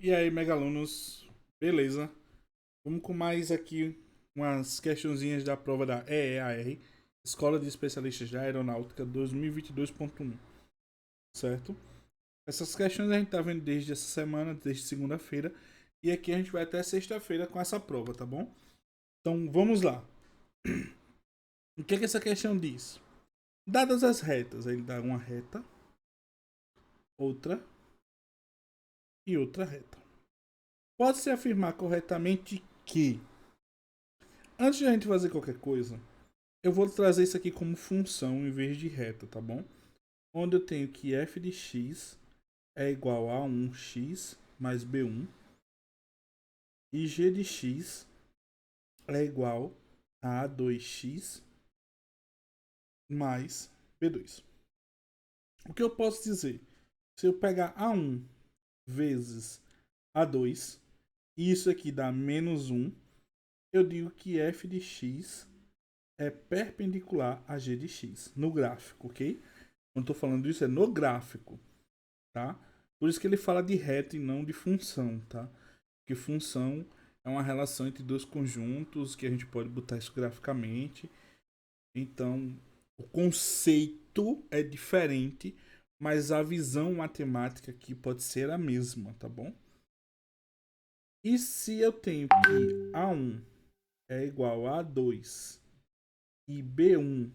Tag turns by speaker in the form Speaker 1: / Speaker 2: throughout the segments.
Speaker 1: E aí, megalunos, beleza? Vamos com mais aqui umas questãozinhas da prova da EEAR, Escola de Especialistas da Aeronáutica 2022.1, certo? Essas questões a gente tá vendo desde essa semana, desde segunda-feira, e aqui a gente vai até sexta-feira com essa prova, tá bom? Então, vamos lá. O que é que essa questão diz? Dadas as retas, ele dá uma reta, outra e outra reta. Pode-se afirmar corretamente que, antes de a gente fazer qualquer coisa, eu vou trazer isso aqui como função em vez de reta, tá bom? Onde eu tenho que f de x é igual a 1x mais b1 e g de x é igual a 2x mais b2. O que eu posso dizer? Se eu pegar a1 vezes a2 e isso aqui dá menos 1, eu digo que f de x é perpendicular a g de x no gráfico, ok? Quando estou falando isso é no gráfico, tá? Por isso que ele fala de reta e não de função, tá? Porque função é uma relação entre dois conjuntos que a gente pode botar isso graficamente. Então, o conceito é diferente, mas a visão matemática aqui pode ser a mesma, tá bom? E se eu tenho que A1 é igual a A2 e B1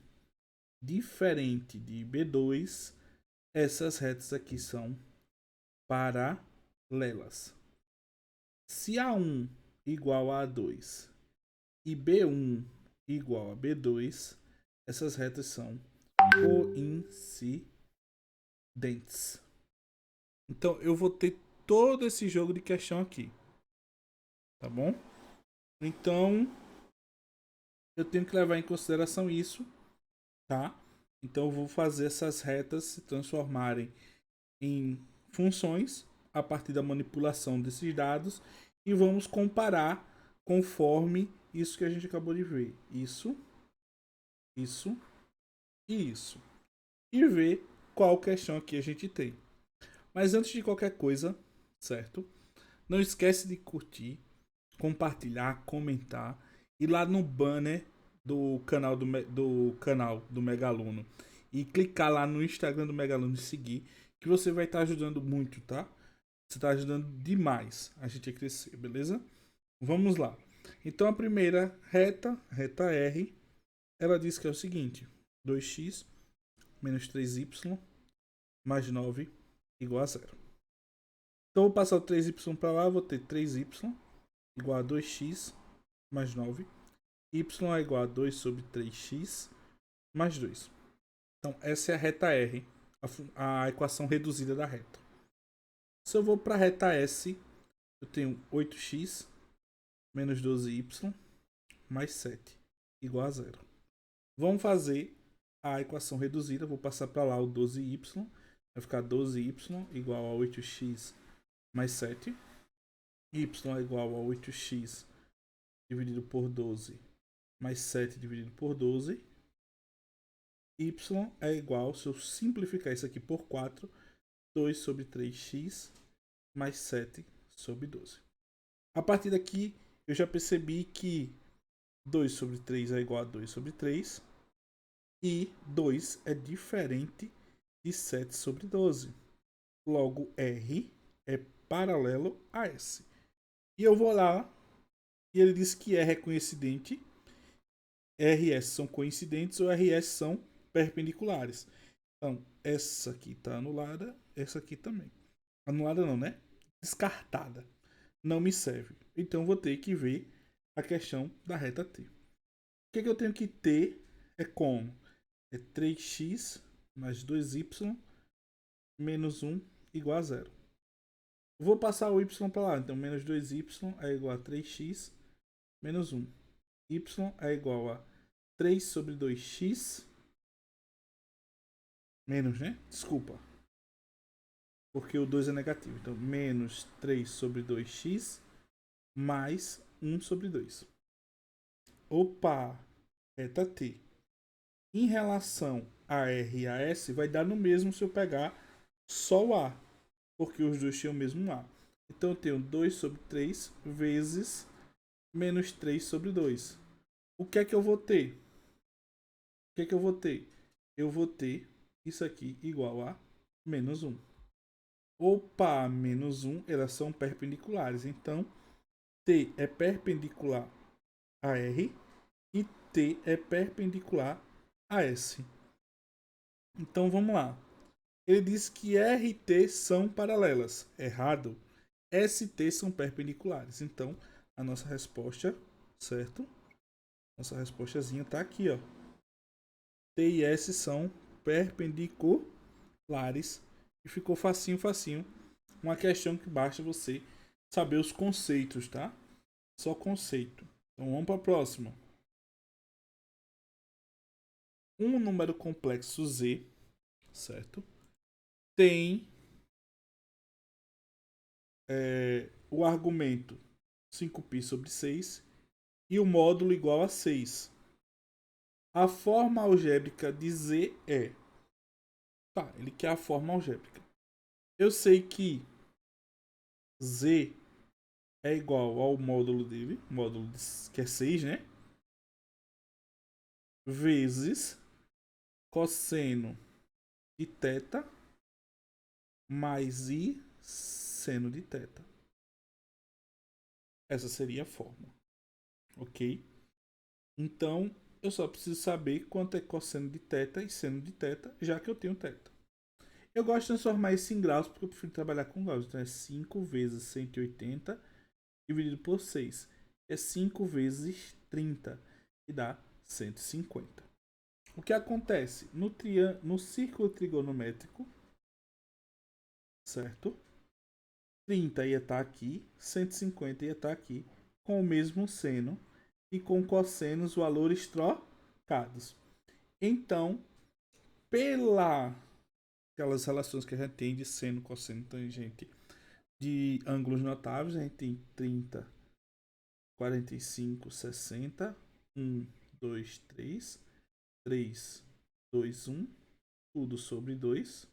Speaker 1: diferente de B2, essas retas aqui são paralelas. Se A1 igual a A2 e B1 igual a B2, essas retas são coincidentes. Então eu vou ter todo esse jogo de questão aqui, tá bom? Então eu tenho que levar em consideração isso, tá? Então eu vou fazer essas retas se transformarem em funções a partir da manipulação desses dados e vamos comparar conforme isso que a gente acabou de ver. Isso e isso. E ver qual questão aqui a gente tem. Mas antes de qualquer coisa, certo? Não esquece de curtir, compartilhar, comentar e lá no banner do canal do Megaluno e clicar lá no Instagram do Megaluno e seguir, que você vai estar ajudando muito, tá? Você está ajudando demais a gente a crescer, beleza? Vamos lá. Então a primeira reta R, ela diz que é o seguinte: 2x menos 3y mais 9 igual a zero. Então vou passar o 3y para lá, vou ter 3y igual a 2x mais 9. Y é igual a 2 sobre 3x mais 2. Então essa é a reta R, a equação reduzida da reta. Se eu vou para a reta S, eu tenho 8x menos 12y mais 7 igual a zero. Vamos fazer a equação reduzida, vou passar para lá o 12y, vai ficar 12y igual a 8x mais 7. Y é igual a 8x dividido por 12 mais 7 dividido por 12. Y é igual, se eu simplificar isso aqui por 4, 2 sobre 3x mais 7 sobre 12. A partir daqui, eu já percebi que 2 sobre 3 é igual a 2 sobre 3 e 2 é diferente de 7 sobre 12. Logo, R é paralelo a S. E eu vou lá e ele diz que R é coincidente, RS são coincidentes ou RS são perpendiculares. Então, essa aqui está anulada, essa aqui também. Anulada não, né? Descartada. Não me serve. Então, vou ter que ver a questão da reta T. O que eu tenho que ter é como? É 3x mais 2y menos 1 igual a zero. Vou passar o y para lá. Então, menos 2y é igual a 3x menos 1. Y é igual a 3 sobre 2x menos, né? Desculpa. Porque o 2 é negativo. Então, menos 3 sobre 2x mais 1 sobre 2. Opa! Reta T. Em relação a R e a S, vai dar no mesmo se eu pegar só o A. Porque os dois tinham o mesmo A. Então eu tenho 2 sobre 3 vezes menos 3 sobre 2. O que é que eu vou ter? O que é que eu vou ter? Eu vou ter isso aqui igual a menos 1. Opa, menos 1, elas são perpendiculares. Então, T é perpendicular a R e T é perpendicular a S. Então, vamos lá. Ele diz que R e T são paralelas. Errado. S e T são perpendiculares. Então, a nossa resposta, certo? Nossa respostazinha está aqui, ó. T e S são perpendiculares. E ficou facinho, facinho. Uma questão que basta você saber os conceitos, tá? Só conceito. Então vamos para a próxima. Um número complexo Z, certo? Tem o argumento 5π sobre 6 e o módulo igual a 6. A forma algébrica de Z é... Tá, ele quer a forma algébrica. Eu sei que Z é igual ao módulo dele, módulo que é 6, né? Vezes cosseno de θ mais I seno de θ. Essa seria a fórmula, ok? Então, eu só preciso saber quanto é cosseno de θ e seno de θ, já que eu tenho θ. Eu gosto de transformar isso em graus, porque eu prefiro trabalhar com graus. Então, é 5 vezes 180 dividido por 6. É 5 vezes 30, e dá 150. O que acontece? No círculo trigonométrico, certo? 30 ia estar aqui, 150 ia estar aqui, com o mesmo seno e com cossenos valores trocados. Então, pela aquelas relações que a gente tem de seno, cosseno, tangente de ângulos notáveis, a gente tem 30, 45, 60, 1, 2, 3, 3, 2, 1, tudo sobre 2.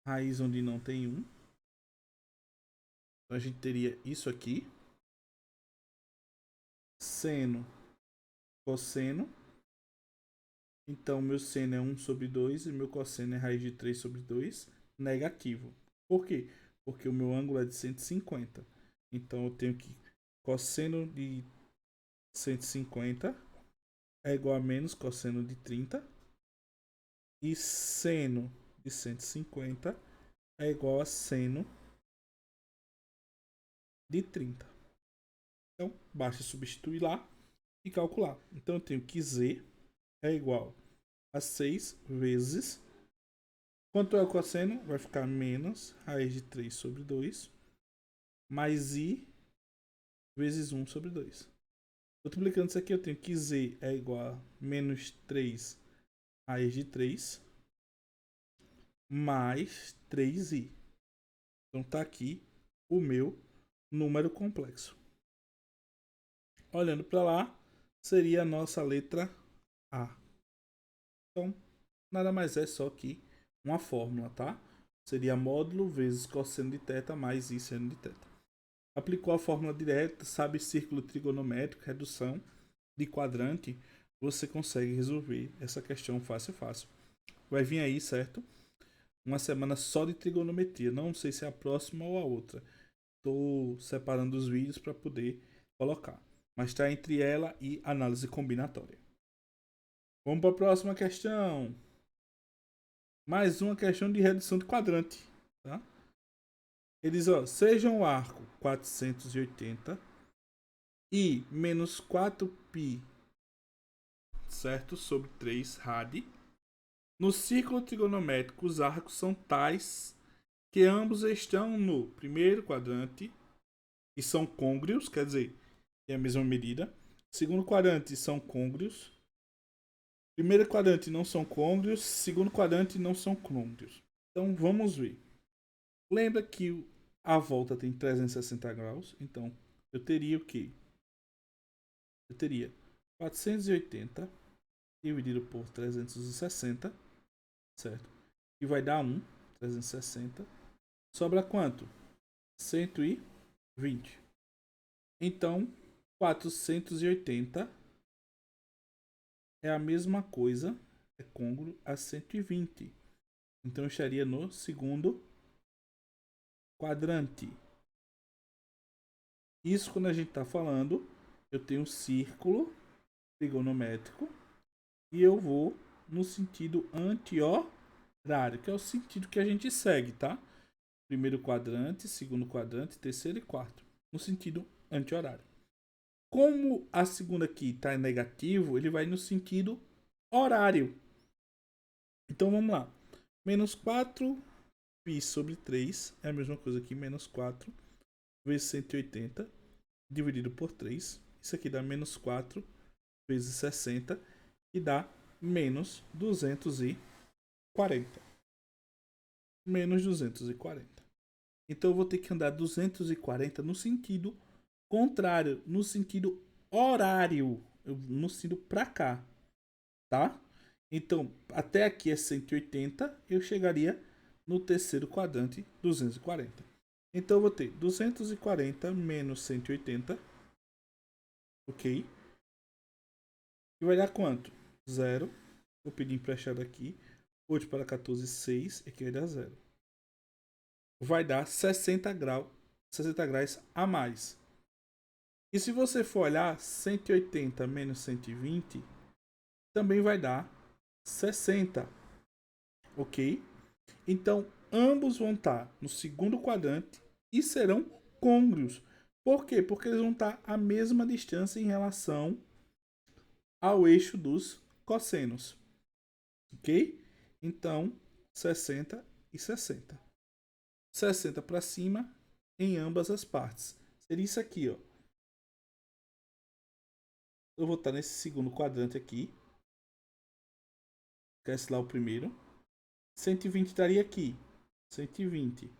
Speaker 1: Raiz onde não tem 1. Então a gente teria isso aqui. Seno, cosseno. Então meu seno é 1 sobre 2 e meu cosseno é raiz de 3 sobre 2, negativo. Por quê? Porque o meu ângulo é de 150. Então eu tenho que cosseno de 150 é igual a menos cosseno de 30. E seno de 150 é igual a seno de 30. Então, basta substituir lá e calcular. Então, eu tenho que Z é igual a 6 vezes... Quanto é o cosseno? Vai ficar menos raiz de 3 sobre 2 mais I vezes 1 sobre 2. Multiplicando isso aqui, eu tenho que Z é igual a menos 3 raiz de 3 mais 3i. Então tá aqui o meu número complexo. Olhando para lá, seria a nossa letra A. Então, nada mais é só que uma fórmula, tá? Seria módulo vezes cosseno de θ mais I seno de θ. Aplicou a fórmula direta, sabe círculo trigonométrico, redução de quadrante, você consegue resolver essa questão fácil, fácil. Vai vir aí, certo? Uma semana só de trigonometria. Não sei se é a próxima ou a outra. Estou separando os vídeos para poder colocar. Mas está entre ela e análise combinatória. Vamos para a próxima questão. Mais uma questão de redução de quadrante. Tá? Ele diz, ó, seja um arco 480 e menos 4π, certo? Sobre 3 rad. No círculo trigonométrico, os arcos são tais que ambos estão no primeiro quadrante e são côngruos, quer dizer, tem a mesma medida. Segundo quadrante são côngruos. Primeiro quadrante não são côngruos. Segundo quadrante não são côngruos. Então vamos ver. Lembra que a volta tem 360 graus. Então eu teria o quê? Eu teria 480 dividido por 360, certo? que vai dar 1, 360. Sobra quanto? 120. Então, 480 é a mesma coisa, é côngruo a 120. Então, eu estaria no segundo quadrante. Isso quando a gente está falando, eu tenho um círculo trigonométrico e eu vou no sentido anti-horário, que é o sentido que a gente segue, tá? Primeiro quadrante, segundo quadrante, terceiro e quarto, no sentido anti-horário. Como a segunda aqui está em negativo, ele vai no sentido horário. Então vamos lá. Menos 4 π sobre 3 é a mesma coisa que menos 4 vezes 180 dividido por 3. Isso aqui dá menos 4 vezes 60, que dá menos 240. Menos 240. Então eu vou ter que andar 240 no sentido contrário, no sentido horário, no sentido para cá, tá? Então, até aqui é 180, eu chegaria no terceiro quadrante, 240. Então eu vou ter 240 menos 180, ok? E vai dar quanto? 0. Vou pedir emprestado aqui. 8 para 14, 6. Aqui vai dar 0. Vai dar 60 graus a mais. E se você for olhar, 180 menos 120 também vai dar 60. Ok? Então, ambos vão estar no segundo quadrante e serão côngruos. Por quê? Porque eles vão estar à mesma distância em relação ao eixo dos cossenos. Ok? Então, 60 e 60. 60 para cima em ambas as partes. Seria isso aqui, ó. Eu vou estar nesse segundo quadrante aqui. Esquece lá o primeiro. 120 estaria aqui. 120.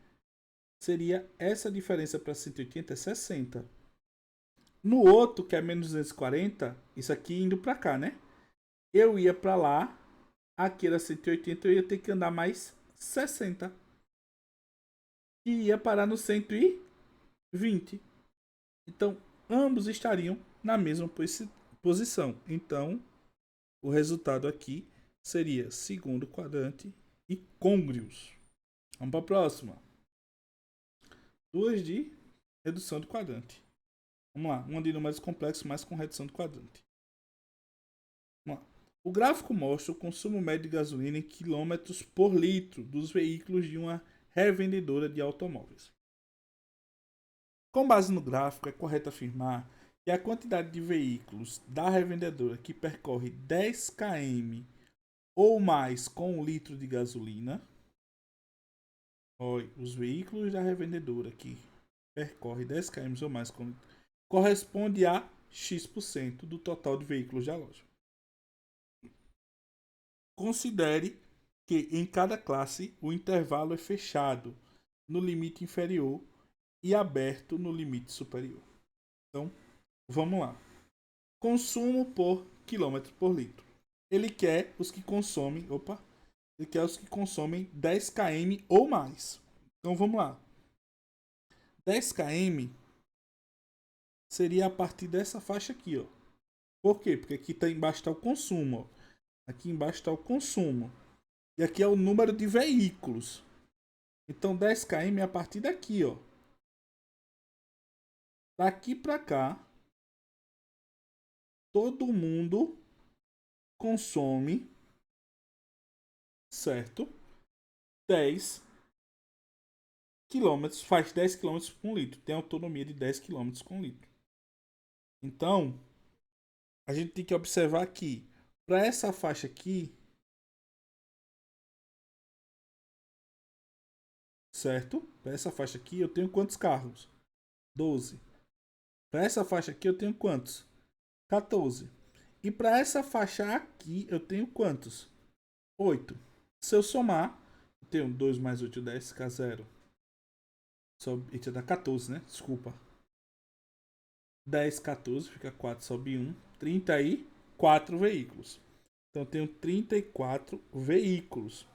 Speaker 1: Seria essa diferença para 180 é 60. No outro, que é menos 240, isso aqui indo para cá, né? Eu ia para lá, aqui era 180, eu ia ter que andar mais 60. E ia parar no 120. Então, ambos estariam na mesma posição. Então, o resultado aqui seria segundo quadrante e côngruos. Vamos para a próxima. Duas de redução de quadrante. Vamos lá, uma de números complexos, mas com redução de quadrante. Vamos lá. O gráfico mostra o consumo médio de gasolina em quilômetros por litro dos veículos de uma revendedora de automóveis. Com base no gráfico, é correto afirmar que a quantidade de veículos da revendedora que percorre 10 km ou mais com um litro de gasolina. Olha, os veículos da revendedora que percorre 10 km ou mais com corresponde a X% do total de veículos da loja. Considere que em cada classe o intervalo é fechado no limite inferior e aberto no limite superior. Então, vamos lá. Consumo por quilômetro por litro. Ele quer os que consomem, ele quer os que consomem 10 km ou mais. Então vamos lá. 10 km seria a partir dessa faixa aqui, ó. Por quê? Porque aqui tá embaixo está o consumo, ó. Aqui embaixo está o consumo. E aqui é o número de veículos. Então 10 km é a partir daqui, ó. Daqui para cá, todo mundo consome, certo? 10 quilômetros, faz 10 quilômetros com litro. Tem autonomia de 10 quilômetros com litro. Então, a gente tem que observar aqui, para essa faixa aqui, certo? Para essa faixa aqui eu tenho quantos carros? 12. Para essa faixa aqui eu tenho quantos? 14. E para essa faixa aqui eu tenho quantos? 8. Se eu somar, eu tenho 2 mais 8, 10, fica 0. Isso dá 14, né? Desculpa. 10, 14, fica 4, sobe 1. 34 veículos. Então eu tenho 34 veículos.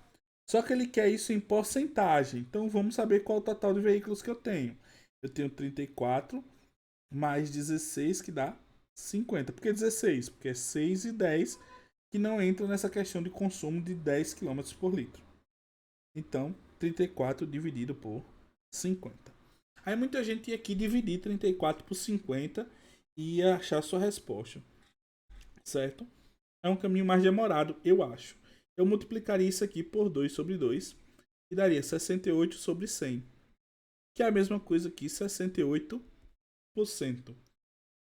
Speaker 1: Só que ele quer isso em porcentagem. Então vamos saber qual o total de veículos que eu tenho. Eu tenho 34 mais 16 que dá 50. Por que 16? Porque é 6 e 10 que não entram nessa questão de consumo de 10 quilômetros por litro. Então, 34 dividido por 50. Aí muita gente ia aqui dividir 34 por 50 e ia achar sua resposta. Certo? É um caminho mais demorado, eu acho. Eu multiplicaria isso aqui por 2 sobre 2 e daria 68 sobre 100, que é a mesma coisa que 68%.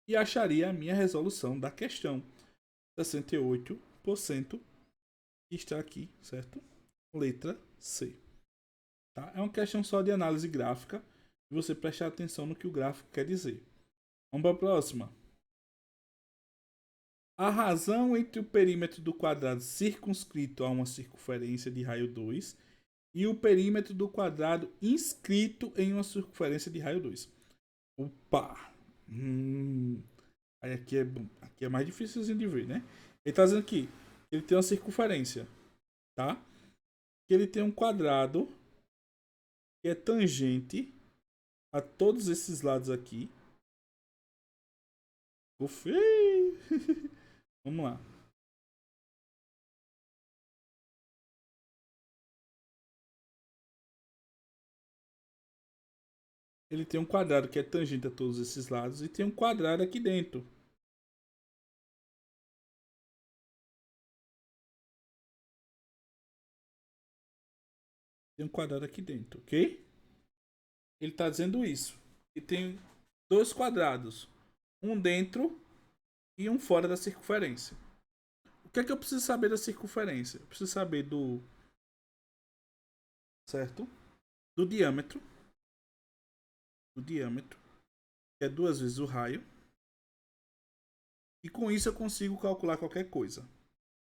Speaker 1: E acharia a minha resolução da questão. 68% está aqui, certo? Letra C. Tá? É uma questão só de análise gráfica e você prestar atenção no que o gráfico quer dizer. Vamos para a próxima. A razão entre o perímetro do quadrado circunscrito a uma circunferência de raio 2 e o perímetro do quadrado inscrito em uma circunferência de raio 2. Opa! Aí aqui é mais difícil de ver, né? Ele está dizendo aqui, ele tem uma circunferência, tá? Ele tem um quadrado que é tangente a todos esses lados aqui. Ufei! Vamos lá. Ele tem um quadrado que é tangente a todos esses lados e tem um quadrado aqui dentro. Tem um quadrado aqui dentro, ok? Ele está dizendo isso. E tem dois quadrados, um dentro e um fora da circunferência. O que é que eu preciso saber da circunferência? Eu preciso saber do, certo? Do diâmetro, que é duas vezes o raio. E com isso eu consigo calcular qualquer coisa,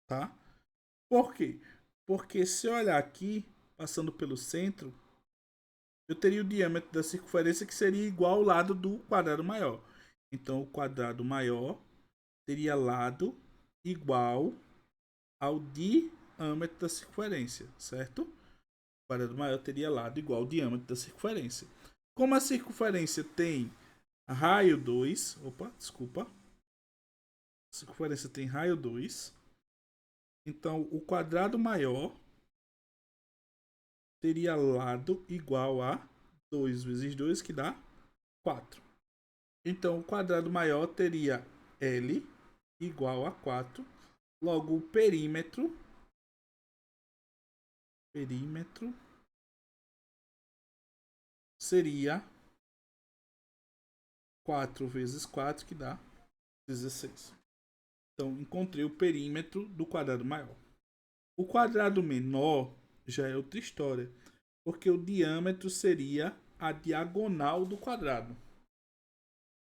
Speaker 1: tá? Por quê? Porque se eu olhar aqui, passando pelo centro, eu teria o diâmetro da circunferência que seria igual ao lado do quadrado maior. Então, o quadrado maior teria lado igual ao diâmetro da circunferência, certo? O quadrado maior teria lado igual ao diâmetro da circunferência. Como a circunferência tem raio 2, opa, desculpa. A circunferência tem raio 2. Então, o quadrado maior teria lado igual a 2 vezes 2, que dá 4. Então, o quadrado maior teria L igual a 4. Logo, o perímetro seria 4 vezes 4, que dá 16. Então, encontrei o perímetro do quadrado maior. O quadrado menor já é outra história, porque o diâmetro seria a diagonal do quadrado.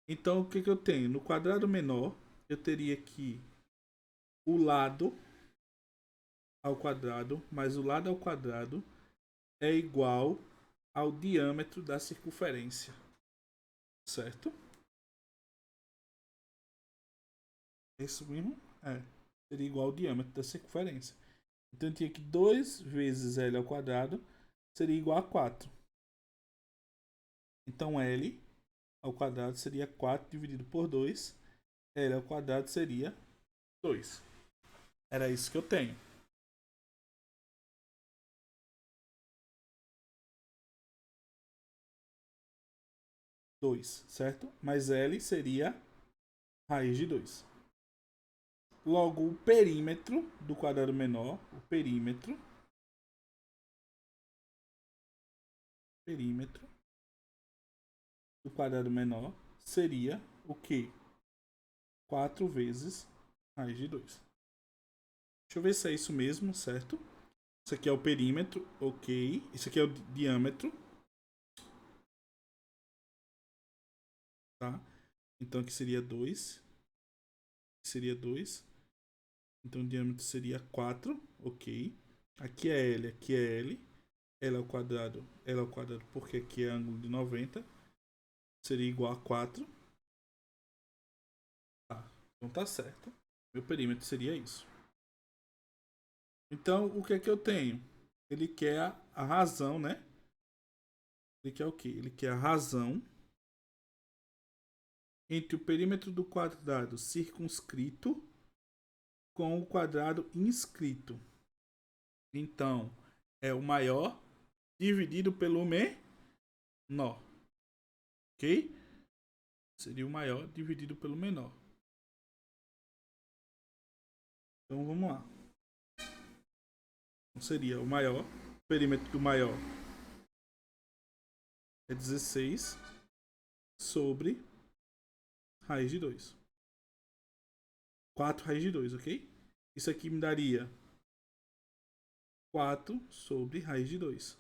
Speaker 1: Então, o que eu tenho? No quadrado menor, eu teria que o lado ao quadrado mais o lado ao quadrado é igual ao diâmetro da circunferência, certo? Isso mesmo? É. Seria igual ao diâmetro da circunferência. Então eu tinha que 2 vezes L ao quadrado seria igual a 4. Então L ao quadrado seria 4 dividido por 2. L ao quadrado seria 2. Era isso que eu tenho. Dois, certo? Mas L seria raiz de 2. Logo, o perímetro do quadrado menor, o perímetro do quadrado menor seria o quê? 4 vezes raiz de 2. Deixa eu ver se é isso mesmo, certo? Isso aqui é o perímetro, ok. Isso aqui é o diâmetro, tá? Então aqui seria 2. Seria 2. Então o diâmetro seria 4, ok. Aqui é L, aqui é L. L ao quadrado, porque aqui é ângulo de 90. Seria igual a 4. Tá, então tá certo. Meu perímetro seria isso. Então, o que é que eu tenho? ele quer a razão, né? Ele quer o quê? Ele quer a razão entre o perímetro do quadrado circunscrito com o quadrado inscrito. Então, é o maior dividido pelo menor. Ok? Seria o maior dividido pelo menor. Então, vamos lá. Então, seria o maior. O perímetro do maior é 16 sobre raiz de 2. 4 raiz de 2, ok? Isso aqui me daria 4 sobre raiz de 2.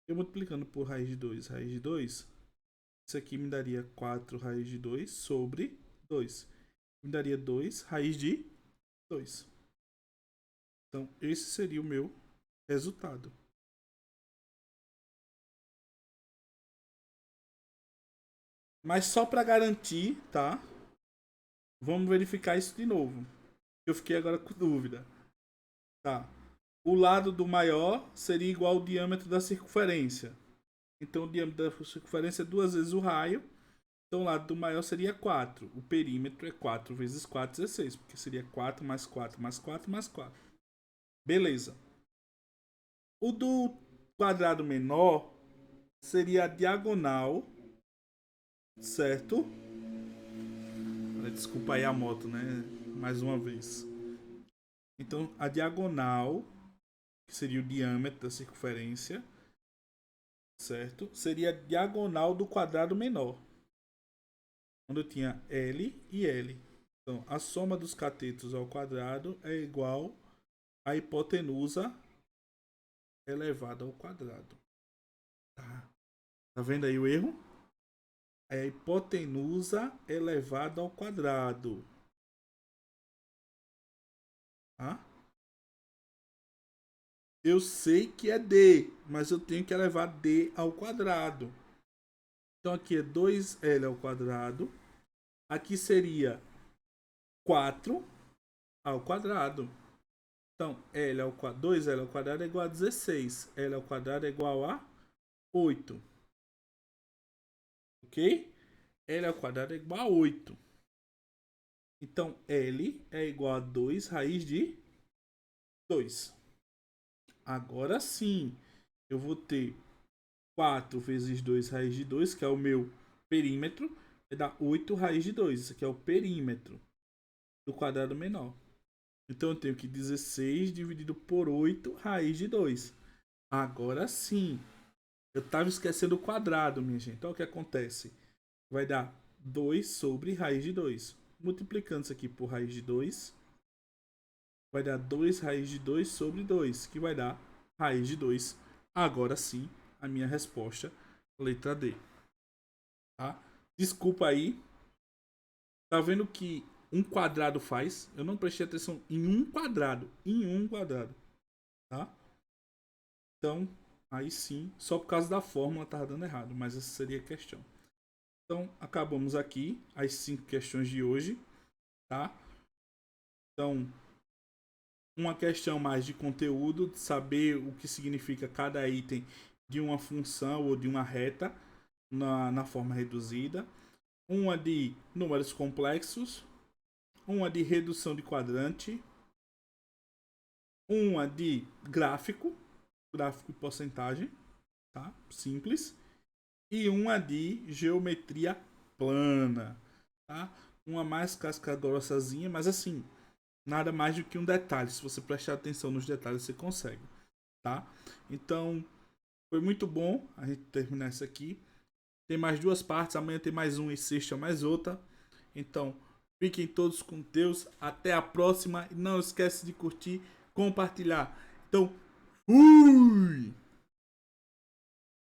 Speaker 1: Eu multiplicando por raiz de 2, isso aqui me daria 4 raiz de 2 sobre 2. Me daria 2 raiz de 2. Então, esse seria o meu resultado. Mas só para garantir, tá? Vamos verificar isso de novo. Eu fiquei agora com dúvida. Tá. O lado do maior seria igual ao diâmetro da circunferência. Então, o diâmetro da circunferência é 2 vezes o raio. Então, o lado do maior seria 4. O perímetro é 4 vezes 4, 16. Porque seria 4 mais 4 mais 4 mais 4. Beleza. O do quadrado menor seria a diagonal, certo? Desculpa aí a moto, né? Mais uma vez. Então, a diagonal, que seria o diâmetro da circunferência, certo? Seria a diagonal do quadrado menor. Onde eu tinha L e L. Então, a soma dos catetos ao quadrado é igual à hipotenusa elevada ao quadrado. Tá vendo aí o erro? É a hipotenusa elevada ao quadrado. Tá? Eu sei que é D, mas eu tenho que elevar D ao quadrado. Então aqui é 2L ao quadrado. Aqui seria 4 ao quadrado. Então, L ao quadrado, 2L ao quadrado é igual a 16. L ao quadrado é igual a 8. Ok? L ao quadrado é igual a 8. Então, L é igual a 2 raiz de 2. Agora sim, eu vou ter 4 vezes 2 raiz de 2, que é o meu perímetro, vai dar 8 raiz de 2. Isso aqui é o perímetro do quadrado menor. Então eu tenho que 16 dividido por 8 raiz de 2. Agora sim. Eu estava esquecendo o quadrado, minha gente. Então o que acontece? Vai dar 2 sobre raiz de 2. Multiplicando isso aqui por raiz de 2, vai dar 2 raiz de 2 sobre 2, que vai dar raiz de 2. Agora sim, a minha resposta, letra D. Tá? Desculpa aí. Tá vendo que um quadrado faz? Eu não prestei atenção em um quadrado. Em um quadrado. Tá? Então, aí sim, só por causa da fórmula estava dando errado, mas essa seria a questão. Então, acabamos aqui as 5 questões de hoje, tá? Então, uma questão mais de conteúdo, de saber o que significa cada item de uma função ou de uma reta na forma reduzida. Uma de números complexos, uma de redução de quadrante, uma de gráfico e porcentagem, tá? Simples. E uma de geometria plana, tá? Uma mais casca grossazinha, mas assim, nada mais do que um detalhe. Se você prestar atenção nos detalhes, você consegue, tá? Então, foi muito bom a gente terminar isso aqui. Tem mais 2 partes, amanhã tem mais uma e sexta mais outra. Então, fiquem todos com Deus. Até a próxima. E não esquece de curtir, compartilhar. Então, fui!